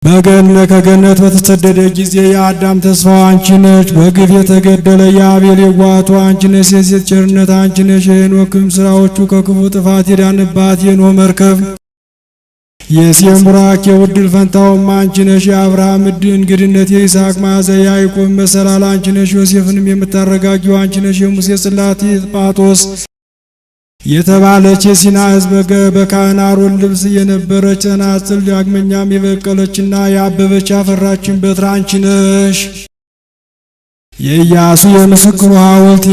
ከገነት በተሰደደ ጊዜ የአዳም ተስፋው አንቺ ነሽ። በግፍ የተገደለ የአቤል የዋቱ አንቺ ነሽ። የሴት ቸርነት አንቺ ነሽ። የሄኖክም ስራዎቹ ከክፉ ጥፋት የዳንባት የኖህ መርከብ የሴም ቡራክ የውድል ፈንታውም አንቺ ነሽ። የአብርሃም እንግድነት የይስሐቅ መዓዛ የያዕቆብ መሰላል አንቺ ነሽ። ዮሴፍንም የምታረጋጊው አንቺ ነሽ። የሙሴ ጽላት ጳጦስ የተባለች የሲና ሕዝብ በካህን አሮን ልብስ የነበረች ጸናጽል ዳግመኛም የበቀለችና የአበበች ያፈራችን በትር አንቺ ነሽ። የኢያሱ የምስክሩ ሐውልት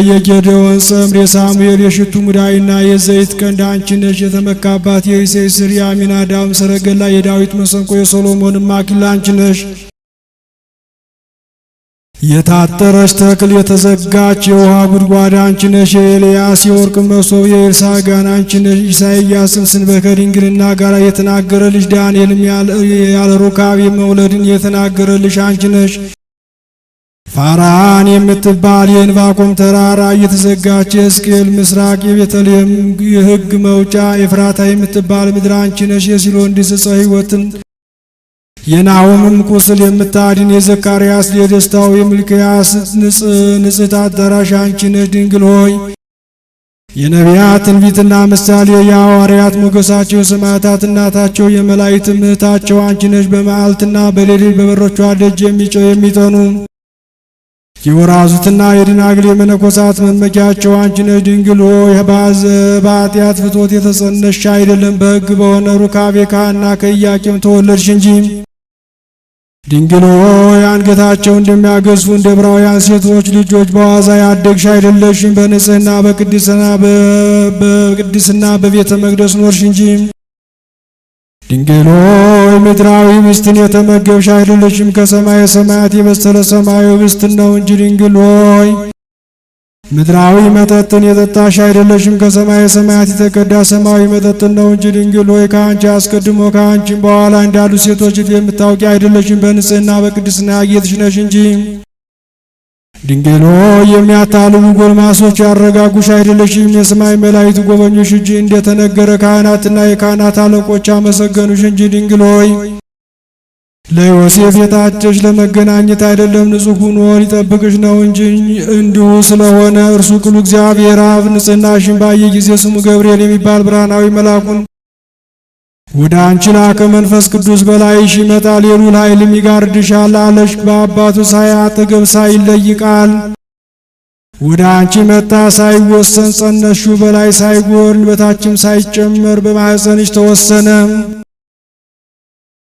የጌዴዎን ጸምር የሳሙኤል የሽቱ ሙዳይና የዘይት ቀንድ አንቺ ነሽ። የተመካባት የእሴይ ሥር የአሚናዳብ ሰረገላ የዳዊት መሰንቆ የሶሎሞንም አክሊል አንቺ ነሽ። የታጠረች ተክል የተዘጋች የውሃ ጉድጓድ አንቺ ነሽ። የኤልያስ የወርቅ መሶብ የኤልሳዕ ጋን አንቺ ነሽ። ኢሳይያስም ስንበ ከድንግልና ጋር የተናገረልሽ ዳንኤልም ያለ ሩካቤ መውለድን የተናገረልሽ አንቺ ነሽ። ፋራን የምትባል የዕንባቆም ተራራ እየተዘጋች የሕዝቅኤል ምስራቅ የቤተልሔም የሕግ መውጫ ኤፍራታ የምትባል ምድር አንቺ ነሽ። የሲሎንዲስ ዕፀ ሕይወትን የናሆምም ቁስል የምታድን የዘካርያስ የደስታው የሚልክያስ ንጽሕት አዳራሽ አንቺ ነሽ። ድንግል ሆይ የነቢያት ትንቢትና ምሳሌ የሐዋርያት ሞገሳቸው የሰማዕታት እናታቸው የመላእክት እህታቸው አንቺ ነሽ። በመዓልትና በሌሊት በበሮቿ ደጅ የሚጠኑ የወራዙትና የደናግል የመነኮሳት መመኪያቸው አንቺ ነሽ። ድንግል ሆይ በኃጢአት ፍትወት የተጸነስሽ አይደለም፣ በሕግ በሆነ ሩካቤ ከሐና ከኢያቄም ተወለድሽ እንጂ። ድንግል ሆይ አንገታቸው እንደሚያገዝፉ እንደ ዕብራውያን ሴቶች ልጆች በዋዛ ያደግሽ አይደለሽም፣ በንጽሕና በቅድስና በቤተ መቅደስ ኖርሽ እንጂ። ድንግል ሆይ ምድራዊ ብስትን የተመገብሽ አይደለሽም፣ ከሰማየ ሰማያት የበሰለ ሰማያዊ ብስትን ነው እንጂ። ድንግል ሆይ ምድራዊ መጠጥን የጠጣሽ አይደለሽም፣ ከሰማየ ሰማያት የተቀዳ ሰማያዊ መጠጥን ነው እንጂ። ድንግል ሆይ ከአንቺ አስቀድሞ ከአንቺም በኋላ እንዳሉ ሴቶች የምታውቂ አይደለሽም፣ በንጽሕና በቅድስና ያጌጥሽ ነሽ እንጂ። ድንግል ሆይ የሚያታልሉ ጎልማሶች ያረጋጉሽ አይደለሽም፣ የሰማይ መላእክት ጎበኙሽ እንጂ። እንደተነገረ ካህናትና የካህናት አለቆች አመሰገኑሽ እንጂ። ድንግል ሆይ ለዮሴፍ የታጨሽ ለመገናኘት አይደለም፣ ንጹሕ ሆኖ ሊጠብቅሽ ነው እንጂ። እንዲሁ ስለሆነ እርሱ ቅሉ እግዚአብሔር አብ ንጽሕናሽን ባየ ጊዜ ስሙ ገብርኤል የሚባል ብርሃናዊ መልአኩን ወደ አንቺ ላከ። መንፈስ ቅዱስ በላይሽ ይመጣል፣ የልዑል ኃይልም ይጋርድሻል አለሽ። በአባቱ አጠገብ ሳይለይ ቃል ወደ አንቺ መጣ። ሳይወሰን ጸነስሽው፣ በላይ ሳይጎል በታችም ሳይጨመር በማኅፀንሽ ተወሰነ።